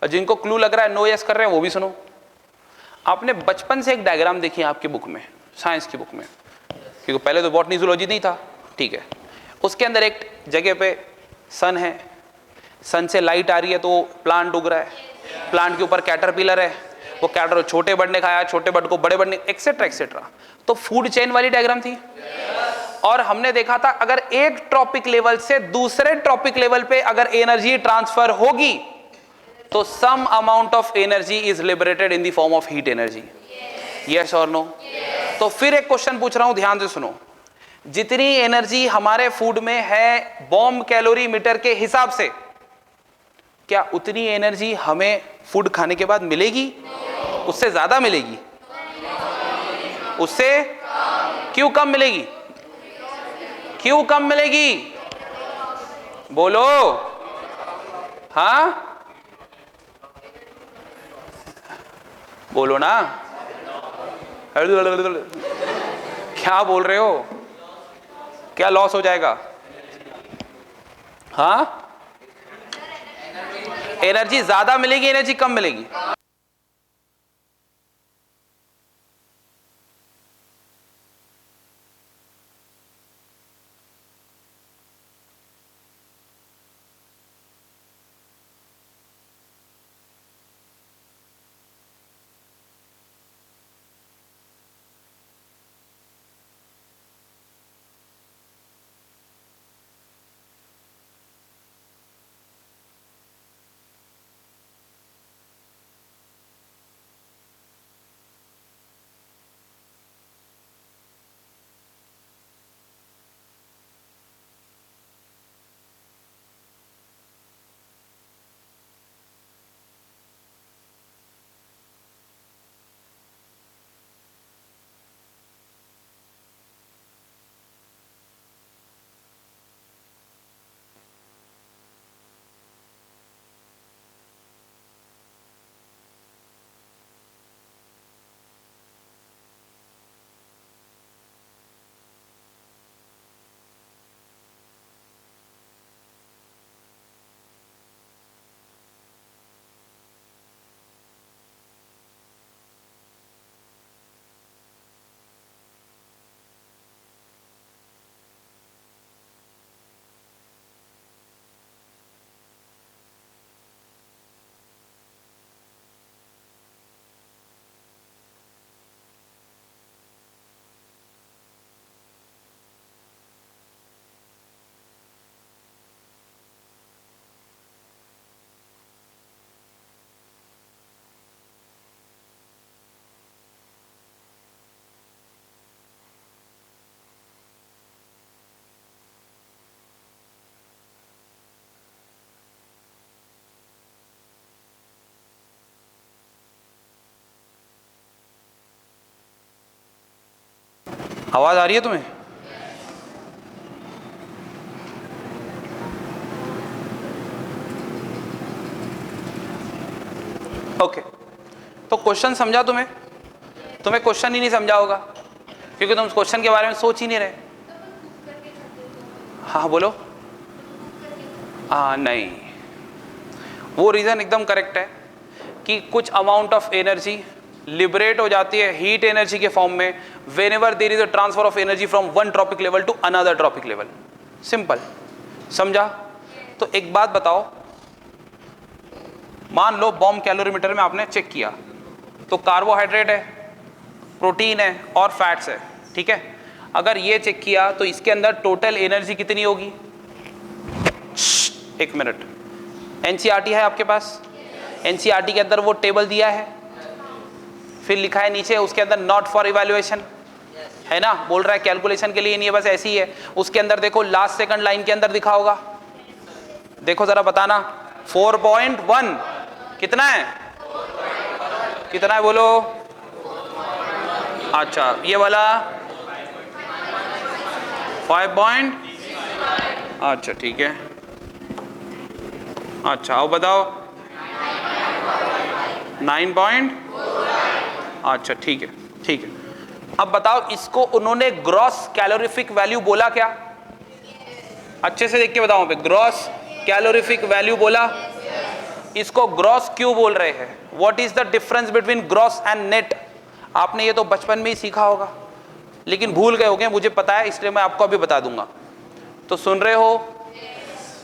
और जिनको क्लू लग रहा है नो यस कर रहे हैं वो भी सुनो। आपने बचपन से एक डायग्राम देखी है आपकी बुक में, साइंस की बुक में, क्योंकि पहले तो बॉटनी जूलॉजी नहीं था, ठीक है। उसके अंदर एक जगह पे सन है, सन से लाइट आ रही है तो प्लांट उग रहा है, प्लांट के ऊपर कैटरपिलर है, वो कैटर छोटे बर्ड ने खाया, छोटे बर्ड को बड़े बर्ड ने, एक्सेट्रा एक्सेट्रा। तो फूड चेन वाली डायग्राम थी। और हमने देखा था अगर एक ट्रॉपिक लेवल से दूसरे ट्रॉपिक लेवल पे अगर एनर्जी ट्रांसफर होगी तो some amount of energy is liberated in the form of heat energy. Yes और नो? तो फिर एक क्वेश्चन पूछ रहा हूं, ध्यान से सुनो। जितनी एनर्जी हमारे फूड में है बॉम्ब कैलोरी मीटर के हिसाब से, क्या उतनी एनर्जी हमें फूड खाने के बाद मिलेगी? उससे ज्यादा मिलेगी? उससे क्यों कम मिलेगी? क्यों कम मिलेगी? बोलो। हाँ बोलो ना, क्या बोल रहे हो? क्या लॉस हो जाएगा? हाँ, एनर्जी ज्यादा मिलेगी, एनर्जी कम मिलेगी? आवाज आ रही है तुम्हें? ओके, तो क्वेश्चन समझा तुम्हें? तुम्हें क्वेश्चन ही नहीं समझा होगा क्योंकि तुम उस क्वेश्चन के बारे में सोच ही नहीं रहे। हाँ बोलो। हाँ नहीं, वो रीजन एकदम करेक्ट है कि कुछ अमाउंट ऑफ एनर्जी लिबरेट हो जाती है हीट एनर्जी के फॉर्म में whenever there is a transfer of energy from one trophic level to another trophic level. Simple, समझा? तो एक बात बताओ, मान लो बॉम्ब कैलोरीमीटर में आपने चेक किया तो कार्बोहाइड्रेट है, प्रोटीन है और फैट्स है, ठीक है। अगर ये चेक किया तो इसके अंदर टोटल एनर्जी कितनी होगी? एक मिनट, एनसीईआरटी है आपके पास? एनसीईआरटी के अंदर वो टेबल दिया है, फिर लिखा है नीचे उसके अंदर नॉट फॉर इवैल्यूएशन, है ना, बोल रहा है कैलकुलेशन के लिए नहीं है, बस ऐसी ही है। उसके अंदर देखो लास्ट सेकंड लाइन के अंदर दिखा होगा, देखो जरा बताना। 4.1 कितना है? कितना है बोलो? अच्छा, ये वाला 5. अच्छा ठीक है, अच्छा अब बताओ 9. अच्छा ठीक है, ठीक है। अब बताओ इसको उन्होंने ग्रॉस कैलोरीफिक वैल्यू बोला क्या? अच्छे से देख के बताओ, पे ग्रॉस कैलोरीफिक वैल्यू बोला। इसको ग्रॉस क्यों बोल रहे हैं? What is the difference between gross and net? आपने ये तो बचपन में ही सीखा होगा, लेकिन भूल गए होंगे, मुझे पता है, इसलिए मैं आपको अभी बता दूंगा। तो सुन रहे हो?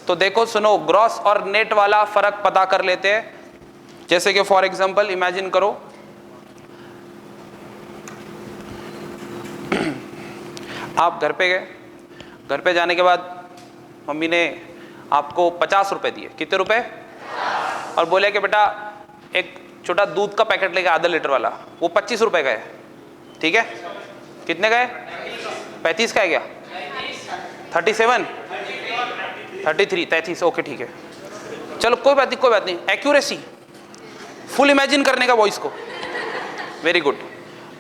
तो देखो सुनो, ग्रॉस और नेट वाला फर्क पता कर लेते हैं। जैसे कि फॉर एग्जांपल इमेजिन करो, आप घर पे गए, घर पे जाने के बाद मम्मी ने आपको 50 रुपए दिए। कितने रुपए? और बोले कि बेटा एक छोटा दूध का पैकेट लेके आधा लीटर वाला, वो 25 रुपए का है, ठीक है? कितने का है? 35 का है क्या? 37, 33, 33, ओके ठीक है, चलो कोई बात नहीं, कोई बात नहीं। एक्यूरेसी फुल इमेजिन करने का वॉइस को, वेरी गुड।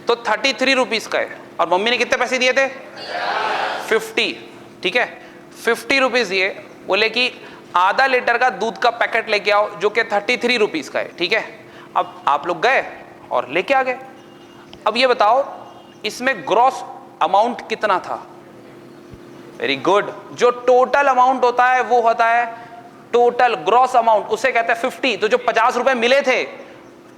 तो 33 रुपीज का है, और मम्मी ने कितने पैसे दिए थे? 50, ठीक है? 50 रुपीज दिए, बोले कि आधा लीटर का दूध का पैकेट लेके आओ जो कि 33 रुपीज का है, ठीक है? अब आप लोग गए और लेके आ गए। अब ये बताओ इसमें ग्रॉस अमाउंट कितना था? Very good. जो टोटल अमाउंट होता है वो होता है टोटल ग्रॉस अमाउंट, उसे कहते हैं 50। तो जो 50 रुपए मिले थे,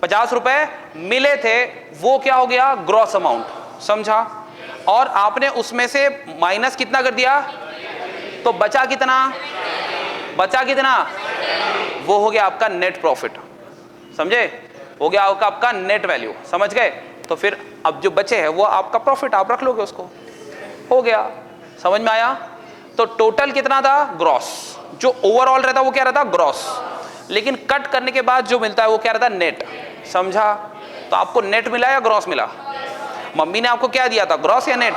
50 रुपए मिले थे, वो क्या हो गया? ग्रॉस अमाउंट, समझा? और आपने उसमें से माइनस कितना कर दिया, तो बचा कितना? बचा कितना? वो हो गया आपका नेट प्रॉफिट, समझे? हो गया आपका नेट वैल्यू, समझ गए? तो फिर अब जो बचे है वो आपका प्रॉफिट, आप रख लोगे उसको, हो गया। समझ में आया? तो टोटल कितना था? ग्रॉस। जो ओवरऑल रहता वो क्या रहता? ग्रॉस। लेकिन कट करने के बाद जो मिलता है वो क्या रहता? नेट, समझा? तो आपको नेट मिला या ग्रॉस मिला? मम्मी ने आपको क्या दिया था, ग्रॉस या नेट?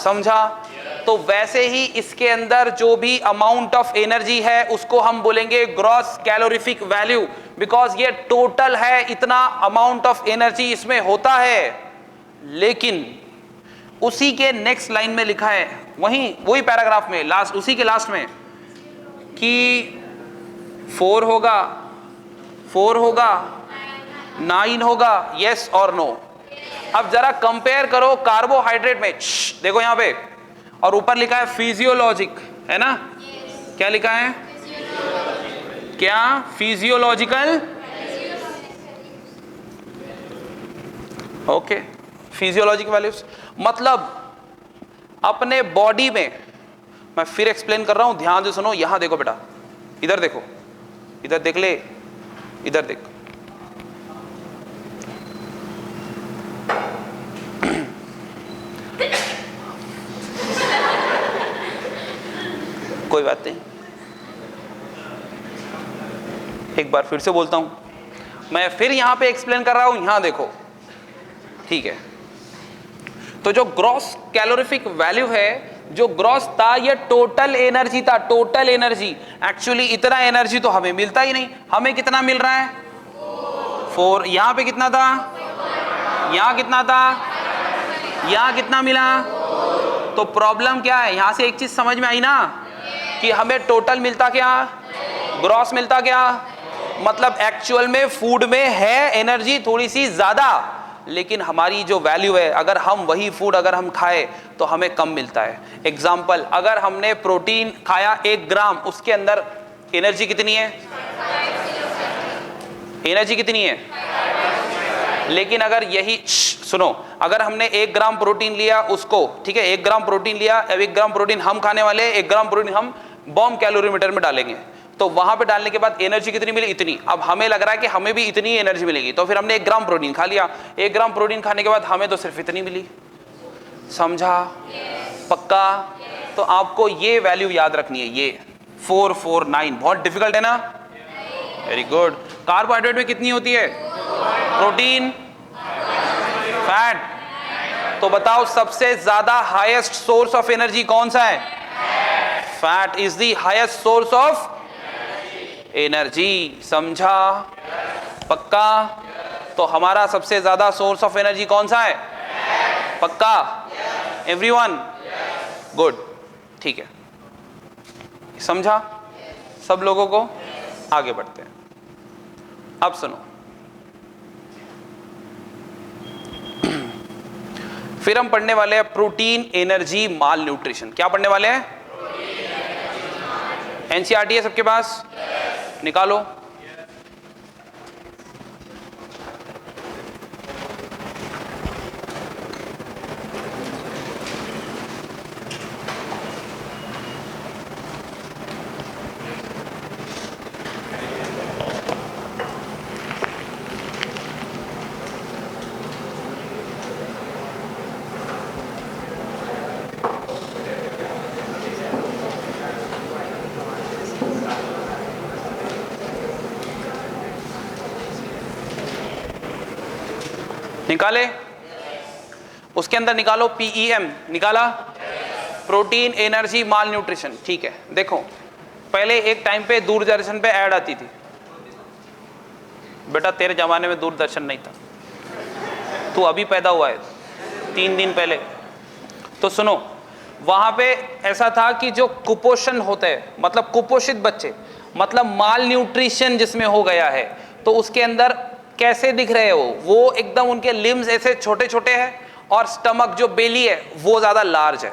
समझा? तो वैसे ही इसके अंदर जो भी अमाउंट ऑफ एनर्जी है उसको हम बोलेंगे ग्रॉस कैलोरीफिक वैल्यू, बिकॉज ये टोटल है, इतना अमाउंट ऑफ एनर्जी इसमें होता है। लेकिन उसी के नेक्स्ट लाइन में लिखा है, वही पैराग्राफ में लास्ट, उसी के लास्ट में, कि 4 होगा, 9 होगा, यस और नो। अब जरा कंपेयर करो कार्बोहाइड्रेट में, देखो यहां पे, और ऊपर लिखा है फिजियोलॉजिक, है ना? क्या लिखा है? क्या? फिजियोलॉजिकल, ओके, फिजियोलॉजिकल वैल्यूज मतलब अपने बॉडी में। मैं फिर एक्सप्लेन कर रहा हूं, ध्यान से सुनो। यहां देखो बेटा, इधर देखो, इधर देख ले, इधर देख। कोई बात नहीं, एक बार फिर से बोलता हूं, मैं फिर यहां पे एक्सप्लेन कर रहा हूं, यहां देखो, ठीक है? तो जो ग्रॉस कैलोरीफिक वैल्यू है, जो ग्रॉस था, ये टोटल एनर्जी था, टोटल एनर्जी। एक्चुअली इतना एनर्जी तो हमें मिलता ही नहीं। हमें कितना मिल रहा है? 4। यहां पे कितना था? यहां कितना था? यहां कितना मिला? तो प्रॉब्लम क्या है? यहां से एक चीज समझ में आई ना, कि हमें टोटल मिलता क्या? ग्रॉस मिलता क्या? मतलब एक्चुअल में फूड में है एनर्जी थोड़ी सी ज्यादा, लेकिन हमारी जो वैल्यू है, अगर हम वही फूड अगर हम खाए तो हमें कम मिलता है। एग्जाम्पल, अगर हमने प्रोटीन खाया 1 ग्राम, उसके अंदर एनर्जी कितनी है? एनर्जी कितनी है? लेकिन अगर यही, सुनो, अगर हमने 1 ग्राम प्रोटीन लिया उसको, ठीक है, 1 ग्राम प्रोटीन लिया, अब 1 ग्राम प्रोटीन हम खाने वाले, 1 ग्राम प्रोटीन हम बॉम्ब कैलोरीमीटर में डालेंगे, तो वहां पे डालने के बाद एनर्जी कितनी मिली? इतनी। अब हमें लग रहा है कि हमें भी इतनी एनर्जी मिलेगी, तो फिर हमने 1 ग्राम प्रोटीन खा लिया। 1 ग्राम प्रोटीन खाने के बाद हमें तो सिर्फ इतनी मिली, समझा? पक्का? तो आपको ये वैल्यू याद रखनी है, ये 449। बहुत डिफिकल्ट है ना? Very good. कार्बोहाइड्रेट में कितनी होती है? Protein, fat. तो बताओ सबसे ज्यादा हाईएस्ट सोर्स ऑफ एनर्जी कौन सा है? Fat is the highest source of energy, समझा? पक्का? तो हमारा सबसे ज्यादा सोर्स ऑफ एनर्जी कौन सा है? पक्का? एवरीवन? गुड, ठीक है, समझा सब लोगों को? आगे बढ़ते हैं। अब सुनो, फिर हम पढ़ने वाले हैं प्रोटीन एनर्जी माल न्यूट्रिशन। क्या पढ़ने वाले हैं? एनसीईआरटी है सबके पास? निकालो। निकाले, उसके अंदर निकालो PEM, निकाला, प्रोटीन एनर्जी माल न्यूट्रिशन। ठीक है, देखो पहले एक टाइम पे दूरदर्शन पे ऐड आती थी, बेटा तेरे जमाने में दूरदर्शन नहीं था, तू अभी पैदा हुआ है 3 दिन पहले। तो सुनो, वहां पे ऐसा था कि जो कुपोषण होते हैं, मतलब कुपोषित बच्चे, मतलब माल न्यूट्रिशन जिसमें हो गया है, तो उसके अंदर कैसे दिख रहे हो वो एकदम उनके लिम्स ऐसे छोटे छोटे हैं और स्टमक जो बेली है वो ज्यादा लार्ज है।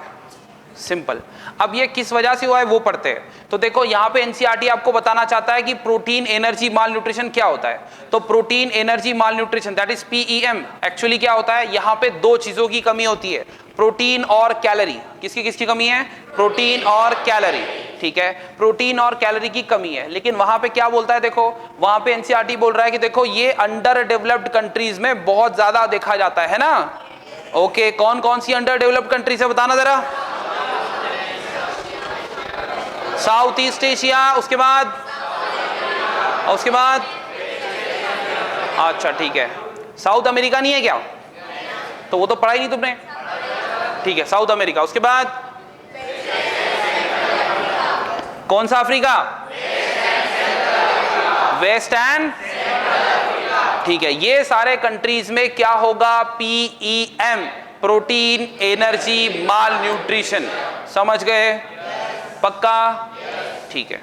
सिंपल। अब ये किस वजह से हुआ है वो पढ़ते हैं। तो देखो यहाँ पे एनसीईआरटी आपको बताना चाहता है कि प्रोटीन एनर्जी माल न्यूट्रिशन क्या होता है। तो protein energy mall nutrition that is PEM actually क्या होता है, यहाँ पे 2 चीजों की कमी होती है, प्रोटीन और कैलोरी। किसकी कमी है? प्रोटीन और कैलोरी। ठीक है, प्रोटीन और कैलोरी की कमी है। लेकिन वहां पे क्या बोलता है, देखो वहां पे एनसीईआरटी बोल रहा है कि देखो ये अंडर डेवलप्ड कंट्रीज में बहुत ज्यादा देखा जाता है ना। ओके, कौन कौन सी अंडर डेवलप्ड कंट्रीज है बताना जरा। साउथ ईस्ट एशिया, उसके बाद अच्छा ठीक है, साउथ अमेरिका नहीं है क्या? तो वो तो पढ़ा ही नहीं तुमने। ठीक है, साउथ अमेरिका, उसके बाद कौन सा अफ्रीका? वेस्ट एंड, ठीक है, ये सारे कंट्रीज में क्या होगा? पीईएम, प्रोटीन एनर्जी माल न्यूट्रिशन। समझ गए? पक्का? ठीक है।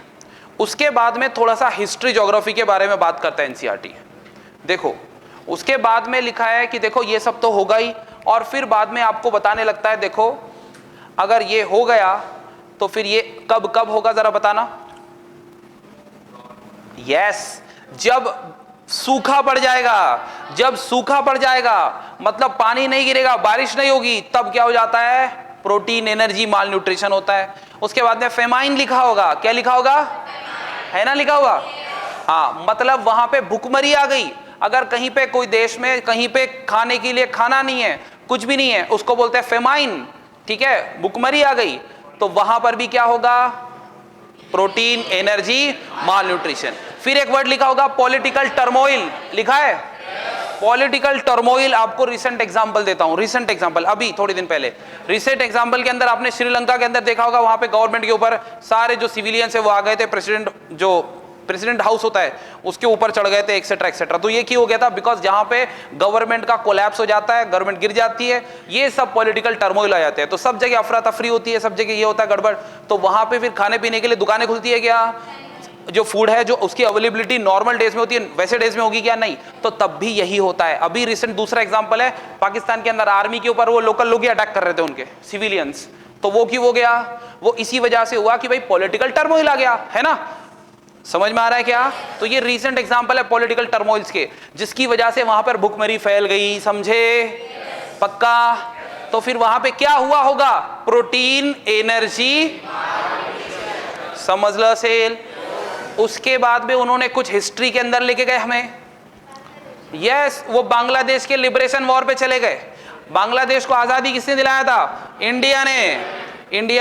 उसके बाद में थोड़ा सा हिस्ट्री ज्योग्राफी के बारे में बात करता है एनसीईआरटी। देखो उसके बाद में लिखा है कि देखो ये सब तो होगा ही, और फिर बाद में आपको बताने लगता है देखो अगर ये हो गया तो फिर ये कब कब होगा जरा बताना। यस, जब सूखा पड़ जाएगा, जब सूखा पड़ जाएगा मतलब पानी नहीं गिरेगा, बारिश नहीं होगी, तब क्या हो जाता है? प्रोटीन एनर्जी माल न्यूट्रिशन होता है। उसके बाद में फेमाइन लिखा होगा, क्या लिखा होगा? है ना लिखा हुआ? हाँ, मतलब वहां पे भुखमरी आ गई। अगर कहीं पे कोई देश में कहीं पे खाने के लिए खाना नहीं है, कुछ भी नहीं है, उसको बोलते हैं फेमाइन। ठीक है, भुखमरी आ गई, तो वहां पर भी क्या होगा? प्रोटीन एनर्जी माल न्यूट्रिशन। फिर एक वर्ड लिखा होगा पॉलिटिकल टर्मोइल, लिखा है पॉलिटिकल टर्मोइल। आपको रिसेंट एग्जांपल देता हूं, रिसेंट एग्जांपल अभी थोड़े दिन पहले रिसेंट एग्जांपल के अंदर आपने श्रीलंका के अंदर देखा होगा, वहां पे गवर्नमेंट के ऊपर सारे जो सिविलियंस है वो आ गए थे, प्रेसिडेंट हाउस होता है उसके ऊपर चढ़ गए थे, एक्सेट्रा एक्सेट्रा। तो ये क्यों हो गया था? बिकॉज जहां पे गवर्नमेंट का कोलैप्स हो जाता है, गवर्नमेंट गिर जाती है, ये सब पॉलिटिकल टर्मोइल आ जाते हैं, तो सब जगह अफरा तफरी होती है, सब जगह ये होता है गड़बड़। तो वहां पे फिर खाने पीने के लिए दुकानें खुलती है क्या? जो फूड है जो उसकी अवेलेबिलिटी नॉर्मल डेज में होती है, वैसे डेज में होगी क्या? नहीं। तो तब भी यही होता है। अभी रिसेंट दूसरा एग्जांपल है, पाकिस्तान के अंदर आर्मी के ऊपर वो लोकल लोग ही अटैक कर रहे थे, उनके सिविलियंस। तो वो क्यों हो गया? वो इसी वजह से हुआ कि भाई पॉलिटिकल टर्मोइल आ गया, है ना। समझ में आ रहा है क्या? तो ये रीसेंट एग्जांपल है पॉलिटिकल टर्मोइल्स के, जिसकी वजह से वहां पर भुखमरी फैल गई। समझे? पक्का? तो फिर वहां पे क्या हुआ होगा? प्रोटीन एनर्जी, समझ लो सेल। उसके बाद में उन्होंने कुछ हिस्ट्री के अंदर लेके गए हमें। यस, वो बांग्लादेश के लिबरेशन वॉर पे चले गए। बांग्लादेश को आजादी किसने दिलाया था? इंडिया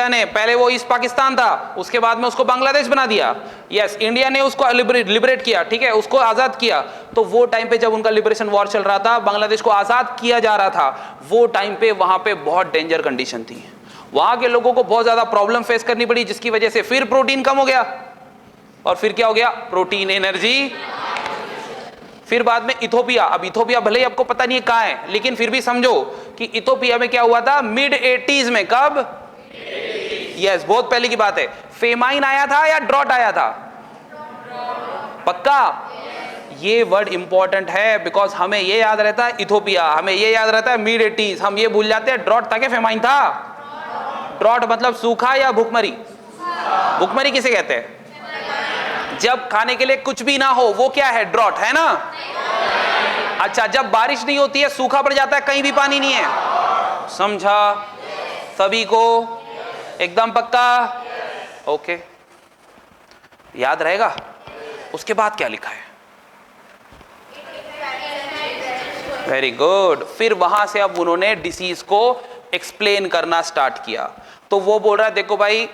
ने। पहले वो ईस्ट पाकिस्तान था, उसके बाद में उसको बांग्लादेश बना दिया। यस, इंडिया ने उसको लिबरेट किया, ठीक है, उसको आजाद किया। तो वो टाइम पे जब उनका लिबरेशन वॉर चल रहा था, बांग्लादेश को आजाद किया जा रहा था, वो टाइम पे वहां पे बहुत डेंजर कंडीशन थी, वहां के लोगों को बहुत ज्यादा प्रॉब्लम फेस करनी पड़ी, जिसकी वजह से फिर प्रोटीन कम हो गया, और फिर क्या हो गया? Protein energy. फिर बाद में इथोपिया। अब इथोपिया भले ही आपको पता नहीं है कहां है, लेकिन फिर भी समझो कि इथोपिया में क्या हुआ था? मिड 80s में। कब? यस, बहुत पहले की बात है। फेमाइन आया था या ड्रॉट आया था? पक्का? ये वर्ड इंपॉर्टेंट है, बिकॉज हमें ये याद रहता है इथोपिया, हमें ये याद रहता है मिड 80s, हम ये भूल जाते हैं ड्रॉट था क्या फेमाइन था? ड्रॉट मतलब सूखा या भुखमरी? भुखमरी किसे कहते हैं? जब खाने के लिए कुछ भी ना हो, वो क्या है? ड्रॉट, है ना। अच्छा, जब बारिश नहीं होती है, सूखा पड़ जाता है, कहीं भी पानी नहीं है। समझा सभी को? एकदम पक्का? ओके, याद रहेगा। उसके बाद क्या लिखा है? Very good. फिर वहां से अब उन्होंने डिसीज को एक्सप्लेन करना स्टार्ट किया। तो वो बोल रहा है देखो भाई,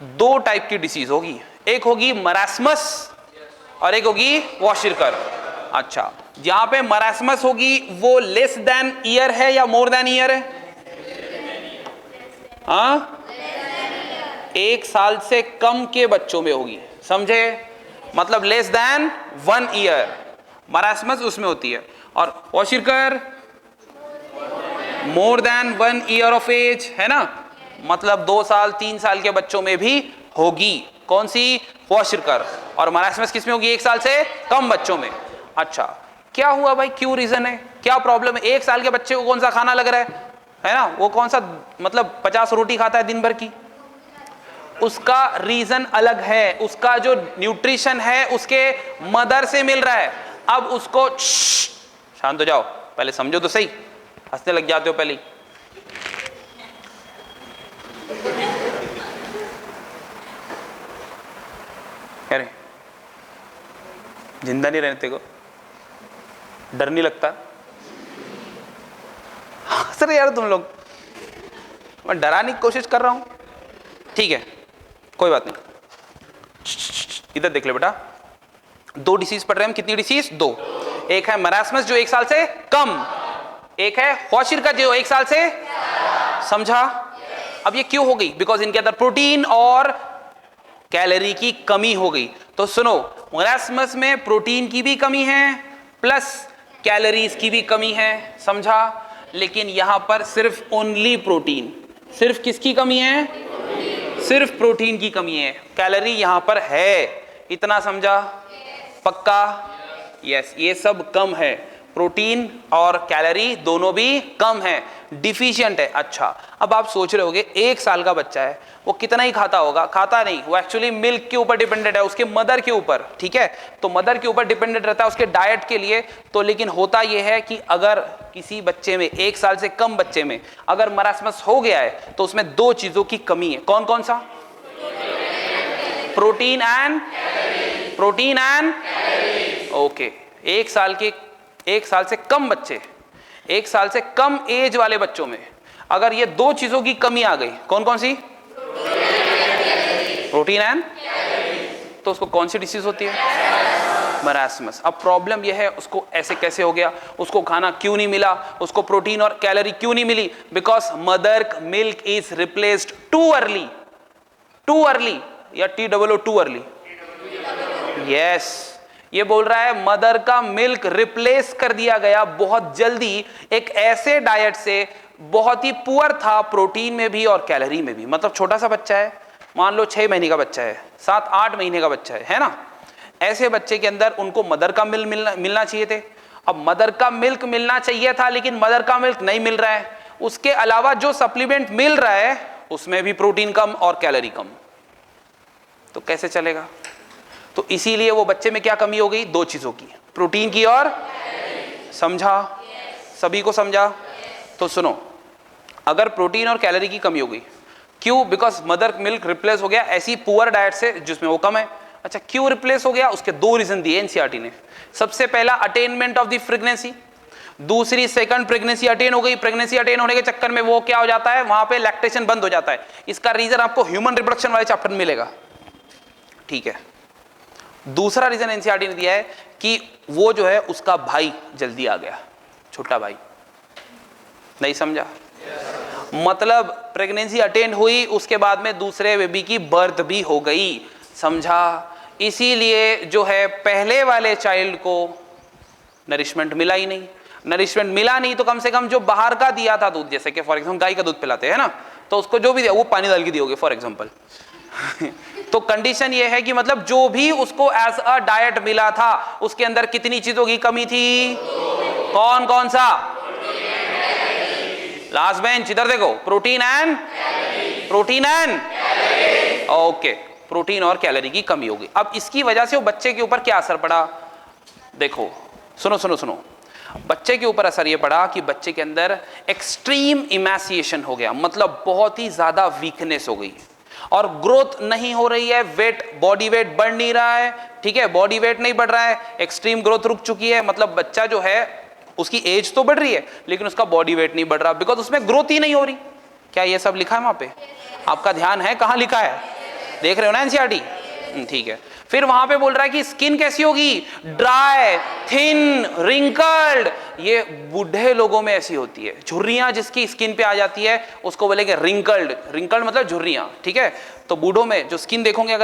2 टाइप की डिसीज होगी, एक होगी मरास्मस और एक होगी वॉशिरकर। अच्छा, जहां पे मरासमस होगी वो लेस देन ईयर है या मोर देन ईयर है? हाँ, 1 साल से कम के बच्चों में होगी, समझे? मतलब लेस देन 1 ईयर मरासमस उसमें होती है, और kwashiorkor more than 1 year of age, है ना? मतलब 2 साल 3 साल के बच्चों में भी होगी। कौन सी? क्वाशिरकर। और मरासमस किस में होगी? 1 साल से कम बच्चों में। अच्छा, क्या हुआ भाई, क्यों रीजन है, क्या प्रॉब्लम है? 1 साल के बच्चे को कौन सा खाना लग रहा है ना? वो कौन सा, मतलब 50 रोटी खाता है दिन भर की? उसका रीजन अलग है, उसका जो न्यूट्रिशन है उसके मदर से मिल रहा है। अब उसको, शांत हो जाओ, पहले समझो तो सही, हंसने लग जाते हो पहले ही। अरे जिंदा नहीं रहने को डर नहीं लगता? सर यार तुम लोग, मैं डराने की कोशिश कर रहा हूं, ठीक है कोई बात नहीं। इधर देख ले बेटा, 2 डिसीज पढ़ रहे हैं हम। कितनी डिसीज? 2। एक है मरासमस जो 1 साल से कम, एक है क्वाशिरकर जो 1 साल से, समझा? अब ये क्यों हो गई? बिकॉज इनके अंदर प्रोटीन और कैलोरी की कमी हो गई। तो सुनो, मरासमस में प्रोटीन की भी कमी है प्लस कैलोरीज की भी कमी है, समझा? लेकिन यहां पर सिर्फ ओनली प्रोटीन, सिर्फ किसकी कमी है? सिर्फ प्रोटीन की कमी है, कैलोरी यहां पर है, इतना समझा? पक्का? यस, ये सब कम है, प्रोटीन और कैलोरी दोनों भी कम है, डिफिशिएंट है। अच्छा, अब आप सोच रहे होगे 1 साल का बच्चा है, वो कितना ही खाता होगा? खाता नहीं, वो एक्चुअली मिल्क के ऊपर डिपेंडेंट है, उसके मदर के ऊपर, ठीक है? तो मदर के ऊपर डिपेंडेंट रहता है उसके डाइट के लिए। तो लेकिन होता यह है कि अगर किसी बच्चे में, 1 साल से कम बच्चे में अगर मरासमस हो गया है तो उसमें 2 चीजों की कमी है। कौन कौन सा? Protein and okay. 1 साल से कम बच्चे, 1 साल से कम एज वाले बच्चों में अगर ये 2 चीजों की कमी आ गई, कौन कौन सी? प्रोटीन एंड, तो उसको कौन सी डिसीज होती है? मरासमस। अब प्रॉब्लम यह है, उसको ऐसे कैसे हो गया? उसको खाना क्यों नहीं मिला? उसको प्रोटीन और कैलोरी क्यों नहीं मिली? Because mother milk is replaced too early, या TOO टू अर्ली? यस, ये बोल रहा है मदर का मिल्क रिप्लेस कर दिया गया बहुत जल्दी एक ऐसे डाइट से, बहुत ही पुअर था प्रोटीन में भी और कैलोरी में भी। मतलब छोटा सा बच्चा है, मान लो 6 महीने का बच्चा है, 7-8 महीने का बच्चा है ना? ऐसे बच्चे के अंदर उनको मदर का मिल्क मिलना चाहिए थे। अब मदर का मिल्क मिलना चाहिए था लेकिन मदर का मिल्क नहीं मिल रहा है। उसके अलावा जो सप्लीमेंट मिल रहा है उसमें भी प्रोटीन कम और कैलोरी कम, तो कैसे चलेगा? तो इसीलिए वो बच्चे में क्या कमी हो गई? 2 चीजों की, प्रोटीन की और, समझा? सभी को समझा? तो सुनो, अगर प्रोटीन और कैलोरी की कमी हो गई, क्यों? बिकॉज मदर मिल्क रिप्लेस हो गया ऐसी पुअर डाइट से जिसमें वो कम है। अच्छा, क्यों रिप्लेस हो गया? उसके 2 रीजन दिए एनसीईआरटी ने। सबसे पहला, अटेनमेंट ऑफ द प्रेगनेंसी। दूसरी, सेकंड प्रेगनेंसी अटेन हो गई, प्रेगनेंसी अटेन होने के चक्कर में वो क्या हो जाता है, वहां पे लैक्टेशन बंद हो जाता है। इसका रीजन आपको ह्यूमन रिप्रोडक्शन वाले चैप्टर में मिलेगा, ठीक है? दूसरा रीजन एनसीईआरटी ने दिया है कि वो जो है उसका भाई जल्दी आ गया, छोटा भाई। नहीं समझा? मतलब प्रेगनेंसी अटेंड हुई, उसके बाद में दूसरे बेबी की बर्थ भी हो गई, समझा? इसीलिए जो है पहले वाले चाइल्ड को नरिशमेंट मिला ही नहीं। नरिशमेंट मिला नहीं तो कम से कम जो बाहर का दिया था दूध, जैसे कि फॉर एग्जांपल गाय का दूध पिलाते हैं ना, तो उसको जो भी दिया वो पानी डाल के दियोगे फॉर एग्जांपल। तो कंडीशन ये है कि मतलब जो भी उसको एज अ डाइट मिला था उसके अंदर कितनी चीजों की कमी थी? कौन कौन सा? लास्ट बेंच, इधर देखो, प्रोटीन एंड ओके, प्रोटीन और कैलोरी की कमी होगी। अब इसकी वजह से वो बच्चे के ऊपर क्या असर पड़ा? देखो, सुनो, बच्चे के ऊपर असर ये पड़ा कि बच्चे के अंदर एक्सट्रीम इमैसिएशन हो गया, मतलब बहुत ही ज्यादा वीकनेस हो गई और ग्रोथ नहीं हो रही है, बॉडी वेट बढ़ नहीं रहा है, ठीक है? बॉडी वेट नहीं बढ़ रहा है, एक्सट्रीम ग्रोथ रुक चुकी है। मतलब बच्चा जो है उसकी एज तो बढ़ रही है लेकिन उसका बॉडी वेट नहीं बढ़ रहा, बिकॉज उसमें ग्रोथ ही नहीं हो रही। क्या ये सब लिखा है वहां पे? आपका ध्यान है कहां लिखा है? देख रहे हो ना एनसीईआरटी? ठीक है। फिर वहां पे बोल रहा है कि स्किन कैसी होगी, ड्राई, थिन, रिंकल्ड। ये बूढ़े लोगों में ऐसी होती है, झुर्रियां जिसकी स्किन पे आ जाती है उसको बोलेंगे रिंकल्ड। रिंकल्ड मतलब झुर्रियां, ठीक है। तो बूढ़ों में जो स्किन देखोगे